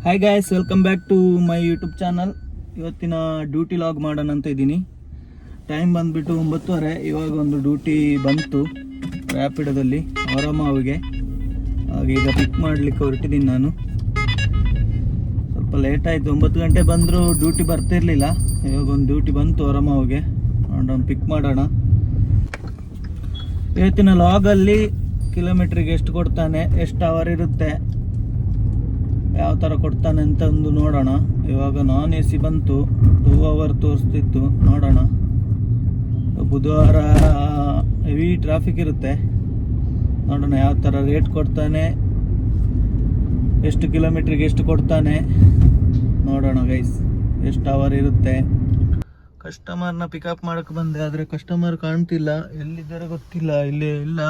Hi guys, welcome back to my YouTube channel. ಇವತ್ತಿನ duty log ಮಾಡೋಣ ಅಂತ ಇದ್ದೀನಿ. ಟೈಮ್ ಬಂದುಬಿಟ್ಟು 9:30. ಇವಾಗ ಒಂದು ಡ್ಯೂಟಿ ಬಂತು ರ್ಯಾಪಿಡೋದಲ್ಲಿ ಹೊರಮಾವಿಗೆ. ಹಾಗೆ ಈಗ ಪಿಕ್ ಮಾಡಲಿಕ್ಕೆ ಹೊರಟಿದ್ದೀನಿ ನಾನು. ಸ್ವಲ್ಪ ಲೇಟ್ ಆಯಿತು, 9 ಗಂಟೆ ಬಂದರೂ ಡ್ಯೂಟಿ ಬರ್ತಿರ್ಲಿಲ್ಲ. ಇವಾಗ ಒಂದು ಡ್ಯೂಟಿ ಬಂತು ಹೊರಮಾವಿಗೆ, ನೋಡೋಣ ಪಿಕ್ ಮಾಡೋಣ. ಇವತ್ತಿನ ಲಾಗಲ್ಲಿ ಕಿಲೋಮೀಟ್ರಿಗೆ ಎಷ್ಟು ಕೊಡ್ತಾನೆ, ಎಷ್ಟು ಅವರ್ ಇರುತ್ತೆ, ಯಾವ ಥರ ಕೊಡ್ತಾನೆ ಅಂತ ಒಂದು ನೋಡೋಣ. ಇವಾಗ ನಾನ್ ಎ ಸಿ ಬಂತು, 2 ಅವರ್ ತೋರಿಸ್ತಿತ್ತು. ನೋಡೋಣ, ಬುಧವಾರ ಹೆವಿ ಟ್ರಾಫಿಕ್ ಇರುತ್ತೆ. ನೋಡೋಣ ಯಾವ ಥರ ರೇಟ್ ಕೊಡ್ತಾನೆ, ಎಷ್ಟು ಕಿಲೋಮೀಟ್ರಿಗೆ ಎಷ್ಟು ಕೊಡ್ತಾನೆ ನೋಡೋಣ ಗೈಸ್. ಎಷ್ಟು ಅವರ್ ಇರುತ್ತೆ. ಕಸ್ಟಮರ್ನ ಪಿಕಪ್ ಮಾಡೋಕ್ಕೆ ಬಂದೆ, ಆದರೆ ಕಸ್ಟಮರ್ ಕಾಣ್ತಿಲ್ಲ, ಎಲ್ಲಿದ್ದಾರೆ ಗೊತ್ತಿಲ್ಲ. ಇಲ್ಲೇ ಇಲ್ಲ,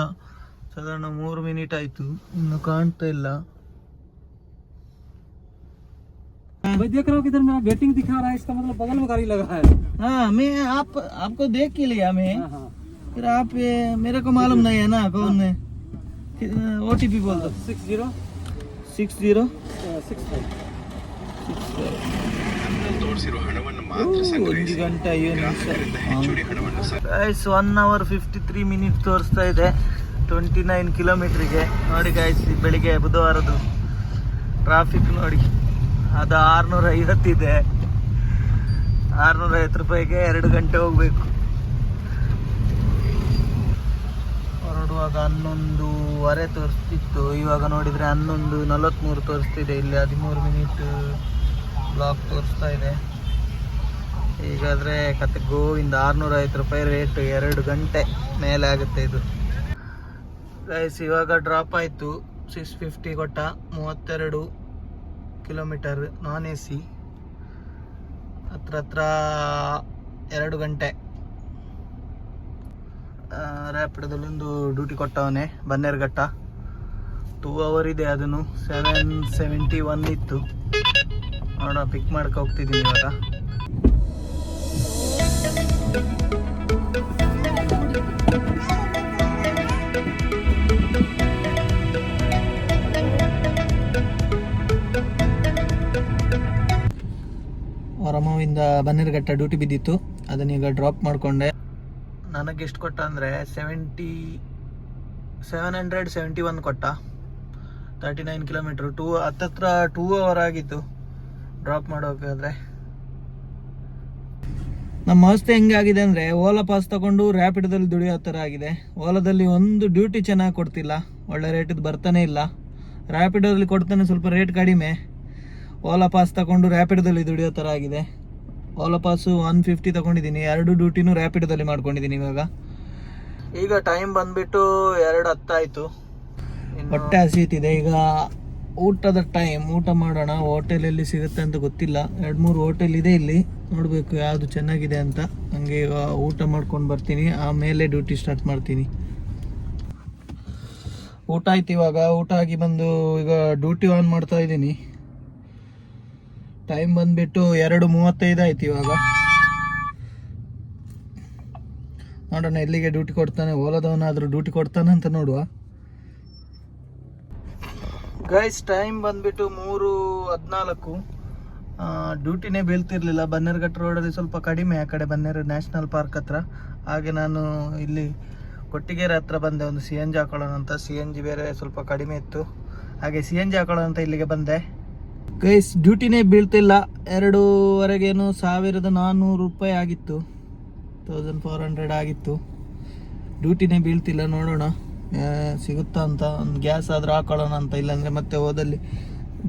ಸಾಧಾರಣ 3 ಮಿನಿಟ್ ಆಯಿತು, ಇನ್ನು ಕಾಣ್ತಾ ಇಲ್ಲ. भाई देख रहे हो किधर मेरा वेटिंग दिखा रहा है, इसका मतलब बगल में गाड़ी लगा है। हाँ, मैं आपको देख के लिया मैं। हाँ। फिर आप मेरे को मालूम नहीं है ना कौन है। OTP बोल दो। 60 60 65 1 ಗಂಟೆ 5 ನಿಮಿಷ. ಗೈಸ್ 1 ಅವರ್ 53 ಮಿನಿಟ್ ತೋರಿಸ್ತಾ ಇದೆ 29 ಕಿಲೋಮೀಟ್ರಿಗೆ. ನೋಡಿ ಗೈಸ್, ಬೆಳಿಗ್ಗೆ ಬುಧವಾರದು ಟ್ರಾಫಿಕ್ ನೋಡಿ. ಅದು 650 ಇದೆ. 650 ರೂಪಾಯಿಗೆ 2 ಗಂಟೆ ಹೋಗ್ಬೇಕು. ಹೊರಡುವಾಗ 11:15 ತೋರಿಸ್ತಿತ್ತು, ಇವಾಗ ನೋಡಿದರೆ 11:43 ತೋರಿಸ್ತಿದೆ. ಇಲ್ಲಿ 13 ಮಿನಿಟ್ ಬ್ಲಾಕ್ ತೋರಿಸ್ತಾ ಇದೆ. ಹೀಗಾದರೆ ಕತೆ ಗೋವಿಂದ. 650 ರೂಪಾಯಿ ರೇಟ್, 2 ಗಂಟೆ ಮೇಲೆ ಆಗುತ್ತೆ ಇದು ಗೈಸ್. ಇವಾಗ ಡ್ರಾಪ್ ಆಯಿತು, 650 ಕೊಟ್ಟ, 32 ಕಿಲೋಮೀಟರ್ ನಾನ್ ಎ ಸಿ. ಹತ್ರ 2 ಗಂಟೆ. ರ್ಯಾಪಿಡೋದಲ್ಲೊಂದು ಡ್ಯೂಟಿ ಕೊಟ್ಟವನೇ, ಬನ್ನೇರುಘಟ್ಟ. 2 ಅವರ್ ಇದೆ, ಅದನ್ನು 771 ಇತ್ತು. ನೋಡೋಣ, ಪಿಕ್ ಮಾಡ್ಕೊ ಹೋಗ್ತಿದ್ದೀನಿ ಇವಾಗ. ಹೊರಮಾವಿಂದ ಬನ್ನೇರುಘಟ್ಟ ಡ್ಯೂಟಿ ಬಿದ್ದಿತ್ತು, ಅದನ್ನೀಗ ಡ್ರಾಪ್ ಮಾಡಿಕೊಂಡೆ. ನನಗೆ ಎಷ್ಟು ಕೊಟ್ಟ ಅಂದರೆ 771 ಕೊಟ್ಟ. 39 ಕಿಲೋಮೀಟ್ರು, ಹತ್ತತ್ರ 2 ಅವರ್ ಆಗಿತ್ತು ಡ್ರಾಪ್ ಮಾಡೋಕ್ಕಾದ್ರೆ. ನಮ್ಮ ಅವಸ್ಥೆ ಹೆಂಗಾಗಿದೆ ಅಂದರೆ, ಓಲಾ ಪಾಸ್ ತಗೊಂಡು ರ್ಯಾಪಿಡೋದಲ್ಲಿ ದುಡಿಯೋ ಥರ ಆಗಿದೆ. ಓಲಾದಲ್ಲಿ ಒಂದು ಡ್ಯೂಟಿ ಚೆನ್ನಾಗಿ ಕೊಡ್ತಿಲ್ಲ, ಒಳ್ಳೆ ರೇಟಿದ್ದು ಬರ್ತಾನೆ ಇಲ್ಲ. ರ್ಯಾಪಿಡೋದಲ್ಲಿ ಕೊಡ್ತಾನೆ ಸ್ವಲ್ಪ ರೇಟ್ ಕಡಿಮೆ. ಓಲಾ ಪಾಸ್ ತಗೊಂಡು ರ್ಯಾಪಿಡೋದಲ್ಲಿ ದುಡಿಯೋ ಥರ ಆಗಿದೆ. ಓಲಾ ಪಾಸು 150 ತಗೊಂಡಿದ್ದೀನಿ, 2 ಡ್ಯೂಟಿನೂ ರ್ಯಾಪಿಡೋದಲ್ಲಿ ಮಾಡ್ಕೊಂಡಿದ್ದೀನಿ. ಈಗ ಟೈಮ್ ಬಂದುಬಿಟ್ಟು 2:10 ಆಯಿತು. ಹೊಟ್ಟೆ ಹಸಿತಿದೆ. ಈಗ ಊಟದ ಟೈಮ್, ಊಟ ಮಾಡೋಣ. ಹೋಟೆಲ್ ಎಲ್ಲಿ ಸಿಗುತ್ತೆ ಅಂತ ಗೊತ್ತಿಲ್ಲ, 2-3 ಹೋಟೆಲ್ ಇದೆ ಇಲ್ಲಿ, ನೋಡಬೇಕು ಯಾವುದು ಚೆನ್ನಾಗಿದೆ ಅಂತ. ಹಂಗೆ ಈಗ ಊಟ ಮಾಡ್ಕೊಂಡು ಬರ್ತೀನಿ, ಆಮೇಲೆ ಡ್ಯೂಟಿ ಸ್ಟಾರ್ಟ್ ಮಾಡ್ತೀನಿ. ಊಟ ಆಯ್ತು. ಇವಾಗ ಊಟ ಆಗಿ ಬಂದು ಈಗ ಡ್ಯೂಟಿ ಆನ್ ಮಾಡ್ತಾ ಇದ್ದೀನಿ. ಟೈಮ್ ಬಂದುಬಿಟ್ಟು 2:35 ಆಯ್ತು ಇವಾಗ. ನೋಡೋಣ ಎಲ್ಲಿಗೆ ಡ್ಯೂಟಿ ಕೊಡ್ತಾನೆ. ಓಲಾದವನಾದರೂ ಡ್ಯೂಟಿ ಕೊಡ್ತಾನೆ ಅಂತ ನೋಡುವ. ಗೈಸ್, ಟೈಮ್ ಬಂದುಬಿಟ್ಟು 3:14. ಡ್ಯೂಟಿನೇ ಬೀಳ್ತಿರ್ಲಿಲ್ಲ. ಬನ್ನೇರುಘಟ್ಟ ರೋಡಲ್ಲಿ ಸ್ವಲ್ಪ ಕಡಿಮೆ, ಆ ಕಡೆ ಬನ್ನೇರು ನ್ಯಾಷನಲ್ ಪಾರ್ಕ್ ಹತ್ರ. ಹಾಗೆ ನಾನು ಇಲ್ಲಿ ಕೊಟ್ಟಿಗೆರೆ ಹತ್ರ ಬಂದೆ, ಒಂದು CNG ಹಾಕೊಳ್ಳೋಣ ಅಂತ. CNG ಬೇರೆ ಸ್ವಲ್ಪ ಕಡಿಮೆ ಇತ್ತು, ಹಾಗೆ CNG ಹಾಕೊಳ್ಳೋಣ ಅಂತ ಇಲ್ಲಿಗೆ ಬಂದೆ. ಗೈಸ್, ಡ್ಯೂಟಿನೇ ಬೀಳ್ತಿಲ್ಲ. 2ವರೆಗೇನು 1400 ರೂಪಾಯಿ ಆಗಿತ್ತು, 1400 ಆಗಿತ್ತು. ಡ್ಯೂಟಿನೇ ಬೀಳ್ತಿಲ್ಲ. ನೋಡೋಣ ಸಿಗುತ್ತಾ ಅಂತ. ಒಂದು ಗ್ಯಾಸ್ ಆದರೂ ಹಾಕೊಳ್ಳೋಣ ಅಂತ, ಇಲ್ಲಾಂದರೆ ಮತ್ತೆ ಹೋದಲ್ಲಿ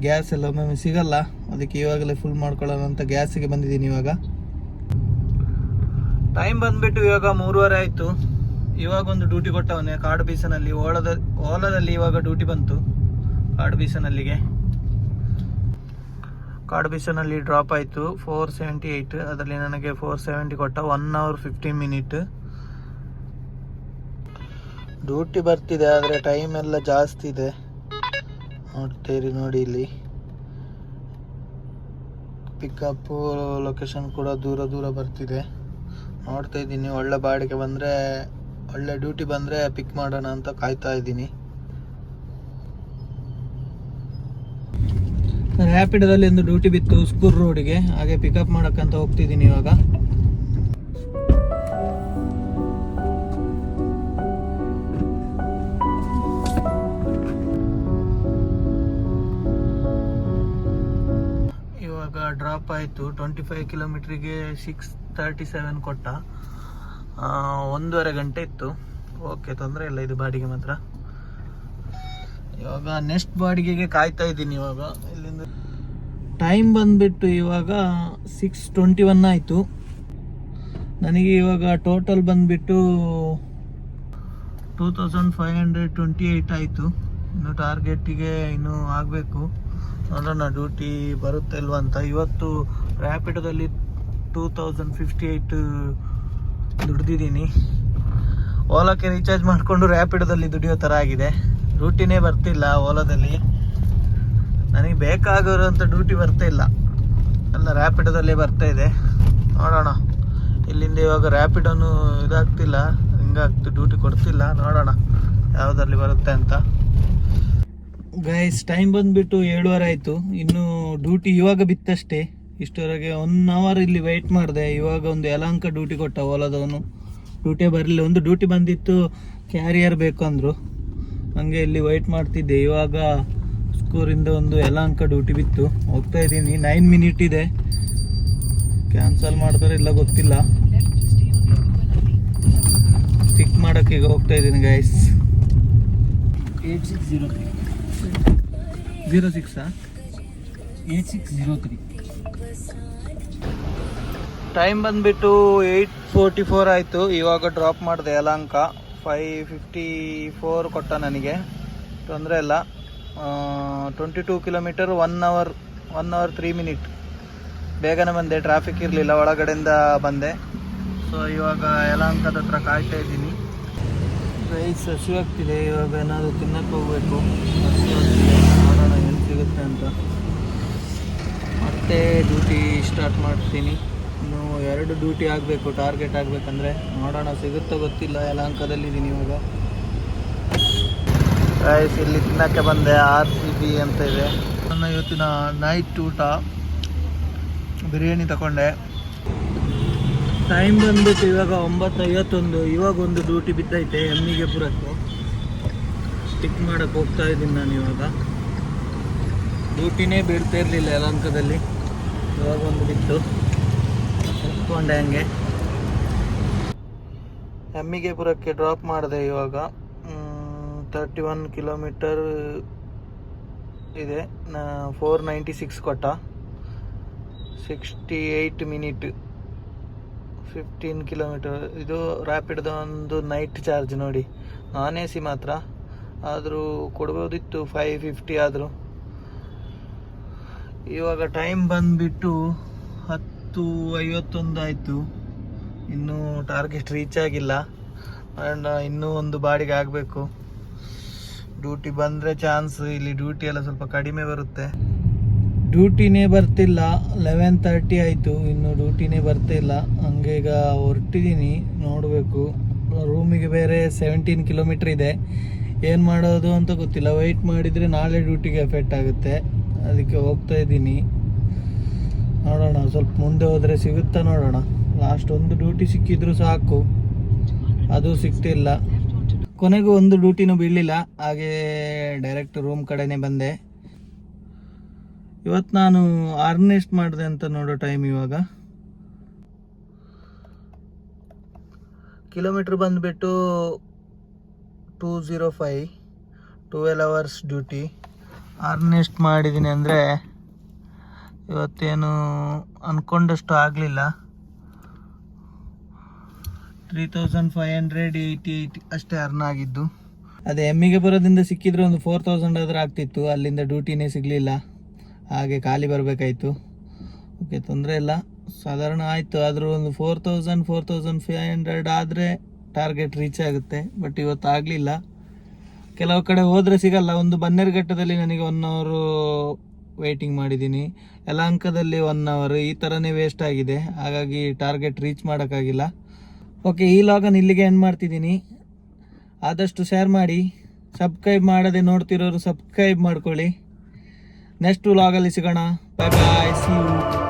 ಗ್ಯಾಸ್ ಎಲ್ಲ ಒಮ್ಮೊಮ್ಮೆ ಸಿಗಲ್ಲ. ಅದಕ್ಕೆ ಇವಾಗಲೇ ಫುಲ್ ಮಾಡ್ಕೊಳ್ಳೋಣ ಅಂತ ಗ್ಯಾಸಿಗೆ ಬಂದಿದ್ದೀನಿ. ಇವಾಗ ಟೈಮ್ ಬಂದುಬಿಟ್ಟು ಇವಾಗ 3:30 ಆಯಿತು. ಇವಾಗ ಒಂದು ಡ್ಯೂಟಿ ಕೊಟ್ಟವನೇ ಕಾಡು ಬೀಸನಲ್ಲಿ. ಓಲಾದಲ್ಲಿ ಇವಾಗ ಡ್ಯೂಟಿ ಬಂತು ಕಾಡು ಬೀಸನಲ್ಲಿಗೆ. ಕಾಡು ಬೀಸನಲ್ಲಿ ಡ್ರಾಪ್ ಆಯಿತು 478. ಅದರಲ್ಲಿ ನನಗೆ 470 ಕೊಟ್ಟ. 1 ಅವರ್ 15 ಮಿನಿಟ್ ಡ್ಯೂಟಿ ಬರ್ತಿದೆ, ಆದರೆ ಟೈಮ್ ಎಲ್ಲ ಜಾಸ್ತಿ ಇದೆ. ನೋಡ್ತೀರಿ ನೋಡಿ, ಇಲ್ಲಿ ಪಿಕಪ್ಪು ಲೊಕೇಶನ್ ಕೂಡ ದೂರ ದೂರ ಬರ್ತಿದೆ. ನೋಡ್ತಾ ಇದ್ದೀನಿ. ಒಳ್ಳೆ ಬಾಡಿಗೆ ಬಂದರೆ, ಒಳ್ಳೆ ಡ್ಯೂಟಿ ಬಂದರೆ ಪಿಕ್ ಮಾಡೋಣ ಅಂತ ಕಾಯ್ತಾ ಇದ್ದೀನಿ. ರ್ಯಾಪಿಡದಲ್ಲಿ ಒಂದು ಡ್ಯೂಟಿ ಬಿತ್ತು ಉಸ್ಕೂರ್ ರೋಡ್ಗೆ, ಹಾಗೆ ಪಿಕಪ್ ಮಾಡೋಕ್ಕಂತ ಹೋಗ್ತಿದ್ದೀನಿ ಇವಾಗ. ಇವಾಗ ಡ್ರಾಪ್ ಆಯಿತು. 25 ಕಿಲೋಮೀಟ್ರಿಗೆ 637 ಕೊಟ್ಟ. 1.5 ಗಂಟೆ ಇತ್ತು. ಓಕೆ, ತೊಂದರೆ ಇಲ್ಲ ಇದು ಬಾಡಿಗೆ ಮಾತ್ರ. ಇವಾಗ ನೆಕ್ಸ್ಟ್ ಬಾಡಿಗೆಗೆ ಕಾಯ್ತಾ ಇದ್ದೀನಿ. ಇವಾಗ ಇಲ್ಲಿಂದ ಟೈಮ್ ಬಂದುಬಿಟ್ಟು ಇವಾಗ 6:21 ಆಯಿತು. ನನಗೆ ಇವಾಗ ಟೋಟಲ್ ಬಂದುಬಿಟ್ಟು 2528 ಆಯಿತು. ಇನ್ನು ಟಾರ್ಗೆಟಿಗೆ ಇನ್ನೂ ಆಗಬೇಕು. ನೋಡೋಣ ಡ್ಯೂಟಿ ಬರುತ್ತೆ ಇಲ್ವಾ ಅಂತ. ಇವತ್ತು ರ್ಯಾಪಿಡೋದಲ್ಲಿ 2058 ದುಡ್ದಿದ್ದೀನಿ. ಓಲಾಕ್ಕೆ ರೀಚಾರ್ಜ್ ಮಾಡಿಕೊಂಡು ರ್ಯಾಪಿಡೋದಲ್ಲಿ ದುಡಿಯೋ ಥರ ಆಗಿದೆ. ಡ್ಯೂಟಿನೇ ಬರ್ತಿಲ್ಲ ಓಲಾದಲ್ಲಿ. ನನಗೆ ಬೇಕಾಗಿರೋಂಥ ಡ್ಯೂಟಿ ಬರ್ತಾ ಇಲ್ಲ, ಎಲ್ಲ ರ್ಯಾಪಿಡೋದಲ್ಲೇ ಬರ್ತಾ ಇದೆ. ನೋಡೋಣ, ಇಲ್ಲಿಂದ ಇವಾಗ ರ್ಯಾಪಿಡೋನು ಇದಾಗ್ತಿಲ್ಲ, ಹಿಂಗಾಗ್ತು ಡ್ಯೂಟಿ ಕೊಡ್ತಿಲ್ಲ. ನೋಡೋಣ ಯಾವುದರಲ್ಲಿ ಬರುತ್ತೆ ಅಂತ. ಗೈಸ್, ಟೈಮ್ ಬಂದುಬಿಟ್ಟು 7:15 ಆಯಿತು. ಇನ್ನು ಡ್ಯೂಟಿ ಇವಾಗ ಬಿತ್ತಷ್ಟೇ. ಇಷ್ಟವರೆಗೆ 1 ಅವರ್ ಇಲ್ಲಿ ವೆಯ್ಟ್ ಮಾಡಿದೆ. ಇವಾಗ ಒಂದು ಯಲಹಂಕ ಡ್ಯೂಟಿ ಕೊಟ್ಟ ಓಲಾದವನು. ಡ್ಯೂಟಿ ಬರಲಿಲ್ಲ. ಒಂದು ಡ್ಯೂಟಿ ಬಂದಿತ್ತು, ಕ್ಯಾರಿಯರ್ ಬೇಕು ಅಂದರು. ಹಂಗೆ ಇಲ್ಲಿ ವೆಯ್ಟ್ ಮಾಡ್ತಿದ್ದೆ. ಇವಾಗ ಸ್ಕೂರಿಂದ ಒಂದು ಯಲಹಂಕ ಡ್ಯೂಟಿ ಬಿತ್ತು, ಹೋಗ್ತಾ ಇದ್ದೀನಿ. 9 ಮಿನಿಟ್ ಇದೆ. ಕ್ಯಾನ್ಸಲ್ ಮಾಡ್ತಾರೆ ಇಲ್ಲ ಗೊತ್ತಿಲ್ಲ. ಪಿಕ್ ಮಾಡೋಕ್ಕೆ ಈಗ ಹೋಗ್ತಾ ಇದ್ದೀನಿ ಗೈಸ್. 8603 06 8603. ಟೈಮ್ ಬಂದುಬಿಟ್ಟು 8:44 ಆಯಿತು. ಇವಾಗ ಡ್ರಾಪ್ ಮಾಡಿದೆ ಯಲಹಂಕ. 5:54 ಕೊಟ್ಟ ನನಗೆ, ತೊಂದರೆ ಇಲ್ಲ. 22 ಕಿಲೋಮೀಟರ್ 1 ಅವರ್ 3 ಮಿನಿಟ್. ಬೇಗನೆ ಬಂದೆ, ಟ್ರಾಫಿಕ್ ಇರಲಿಲ್ಲ, ಒಳಗಡೆಯಿಂದ ಬಂದೆ. ಸೊ ಇವಾಗ ಯಲಹಂಕದ ಹತ್ರ ಕಾಯ್ತಾ ಇದ್ದೀನಿ. ರೈಸ್ ಹಸಿವಾಗ್ತಿದೆ. ಇವಾಗ ಏನಾದರೂ ತಿನ್ನಕ್ಕೆ ಹೋಗಬೇಕು. ನೋಡೋಣ ಏನು ಸಿಗುತ್ತೆ ಅಂತ. ಮತ್ತೆ ಡ್ಯೂಟಿ ಸ್ಟಾರ್ಟ್ ಮಾಡ್ತೀನಿ. ಇನ್ನು 2 ಡ್ಯೂಟಿ ಆಗಬೇಕು, ಟಾರ್ಗೆಟ್ ಆಗಬೇಕಂದ್ರೆ. ನೋಡೋಣ ಸಿಗುತ್ತೋ ಗೊತ್ತಿಲ್ಲ. ಯಲಹಂಕದಲ್ಲಿದ್ದೀನಿ ಇವಾಗ. ರೈಸ್ ಇಲ್ಲಿ ತಿನ್ನಕ್ಕೆ ಬಂದೆ. RCB ಅಂತ ಇದೆ. ನನ್ನ ಇವತ್ತಿನ ನೈಟ್ ಊಟ ಬಿರಿಯಾನಿ ತಗೊಂಡೆ. ಟೈಮ್ ಬಂದ್ಬಿಟ್ಟು ಇವಾಗ 9:51. ಇವಾಗ ಒಂದು ಡ್ಯೂಟಿ ಬಿದ್ದೈತೆ ಎಮ್ಮಿಗೆ ಪುರಕ್ಕೆ. ಪಿಕ್ ಮಾಡೋಕ್ಕೆ ಹೋಗ್ತಾ ಇದ್ದೀನಿ ನಾನು ಇವಾಗ. ಡ್ಯೂಟಿನೇ ಬೀಳ್ತಾ ಇರಲಿಲ್ಲ ಯಲಹಂಕದಲ್ಲಿ. ಇವಾಗ ಒಂದು ಬಿತ್ತು, ಕುತ್ಕೊಂಡೆ ಹಂಗೆ. ಎಮ್ಮಿಗೆ ಪುರಕ್ಕೆ ಡ್ರಾಪ್ ಮಾಡಿದೆ ಇವಾಗ. 31 ಕಿಲೋಮೀಟರ್ ಇದೆ. 496 ಕೊಟ್ಟ. 68 ಮಿನಿಟ್, 15 ಕಿಲೋಮೀಟರ್. ಇದು ರ್ಯಾಪಿಡ್ದು ಒಂದು ನೈಟ್ ಚಾರ್ಜ್ ನೋಡಿ. ನಾನ್ AC ಮಾತ್ರ, ಆದರೂ ಕೊಡ್ಬೋದಿತ್ತು 550 ಆದರೂ. ಇವಾಗ ಟೈಮ್ ಬಂದುಬಿಟ್ಟು 10:51 ಆಯಿತು. ಇನ್ನೂ ಟಾರ್ಗೆಟ್ ರೀಚ್ ಆಗಿಲ್ಲ. ಆ್ಯಂಡ್ ಇನ್ನೂ ಒಂದು ಬಾಡಿಗೆ ಆಗಬೇಕು. ಡ್ಯೂಟಿ ಬಂದರೆ ಚಾನ್ಸ್. ಇಲ್ಲಿ ಡ್ಯೂಟಿ ಎಲ್ಲ ಸ್ವಲ್ಪ ಕಡಿಮೆ ಬರುತ್ತೆ. ಡ್ಯೂಟಿನೇ ಬರ್ತಿಲ್ಲ. 11:30 ಆಯಿತು, ಇನ್ನು ಡ್ಯೂಟಿನೇ ಬರ್ತಿಲ್ಲ. ಹಂಗೆ ಈಗ ಹೊರಟಿದ್ದೀನಿ, ನೋಡಬೇಕು. ರೂಮಿಗೆ ಬೇರೆ 17 ಕಿಲೋಮೀಟ್ರ್ ಇದೆ. ಏನು ಮಾಡೋದು ಅಂತ ಗೊತ್ತಿಲ್ಲ. ವೆಯ್ಟ್ ಮಾಡಿದರೆ ನಾಳೆ ಡ್ಯೂಟಿಗೆ ಎಫೆಕ್ಟ್ ಆಗುತ್ತೆ. ಅದಕ್ಕೆ ಹೋಗ್ತಾ ಇದ್ದೀನಿ. ನೋಡೋಣ, ಸ್ವಲ್ಪ ಮುಂದೆ ಹೋದರೆ ಸಿಗುತ್ತಾ ನೋಡೋಣ. ಲಾಸ್ಟ್ ಒಂದು ಡ್ಯೂಟಿ ಸಿಕ್ಕಿದ್ರು ಸಾಕು, ಅದು ಸಿಗ್ತಿಲ್ಲ. ಕೊನೆಗೂ ಒಂದು ಡ್ಯೂಟಿನೂ ಬೀಳಲಿಲ್ಲ. ಹಾಗೆ ಡೈರೆಕ್ಟ್ ರೂಮ್ ಕಡೆನೇ ಬಂದೆ. ಇವತ್ತು ನಾನು ಅರ್ನ್ ಎಷ್ಟು ಮಾಡಿದೆ ಅಂತ ನೋಡೋ ಟೈಮ್ ಇವಾಗ. ಕಿಲೋಮೀಟ್ರ್ ಬಂದುಬಿಟ್ಟು 205, 12 ಅವರ್ಸ್ ಡ್ಯೂಟಿ. ಅರ್ನ್ ಎಷ್ಟು ಮಾಡಿದ್ದೀನಿ ಅಂದರೆ ಇವತ್ತೇನು ಅಂದ್ಕೊಂಡಷ್ಟು ಆಗಲಿಲ್ಲ. 3588 ಅಷ್ಟೇ ಅರ್ನ್ ಆಗಿದ್ದು. ಅದೇ ಎಮ್ಮಿಗೆ ಬರೋದ್ರಿಂದ ಸಿಕ್ಕಿದ್ರೆ ಒಂದು 4000 ಆದರೂ ಆಗ್ತಿತ್ತು. ಅಲ್ಲಿಂದ ಡ್ಯೂಟಿನೇ ಸಿಗಲಿಲ್ಲ, ಹಾಗೆ ಖಾಲಿ ಬರಬೇಕಾಯ್ತು. ಓಕೆ, ತೊಂದರೆ ಇಲ್ಲ, ಸಾಧಾರಣ ಆಯಿತು. ಆದರೂ ಒಂದು 4500 ಆದರೆ ಟಾರ್ಗೆಟ್ ರೀಚ್ ಆಗುತ್ತೆ. ಬಟ್ ಇವತ್ತು ಆಗಲಿಲ್ಲ. ಕೆಲವು ಕಡೆ ಹೋದರೆ ಸಿಗಲ್ಲ. ಒಂದು ಬನ್ನೇರುಘಟ್ಟದಲ್ಲಿ ನನಗೆ 1 ಅವರು ವೆಯ್ಟಿಂಗ್ ಮಾಡಿದ್ದೀನಿ. ಯಲಹಂಕದಲ್ಲಿ 1 ಅವರ್. ಈ ಥರನೇ ವೇಸ್ಟ್ ಆಗಿದೆ. ಹಾಗಾಗಿ ಟಾರ್ಗೆಟ್ ರೀಚ್ ಮಾಡೋಕ್ಕಾಗಿಲ್ಲ. ಓಕೆ, ಈ ಲಾಗನ್ನು ಇಲ್ಲಿಗೆ ಎಂಡ್ ಮಾಡ್ತಿದ್ದೀನಿ. ಆದಷ್ಟು ಶೇರ್ ಮಾಡಿ. ಸಬ್ಸ್ಕ್ರೈಬ್ ಮಾಡದೆ ನೋಡ್ತಿರೋರು ಸಬ್ಸ್ಕ್ರೈಬ್ ಮಾಡ್ಕೊಳ್ಳಿ. ನೆಕ್ಸ್ಟ್ ವ್ಲಾಗಲ್ಲಿ ಸಿಗೋಣ. ಬಾಯ್ ಬಾಯ್, ಸಿ ಯು.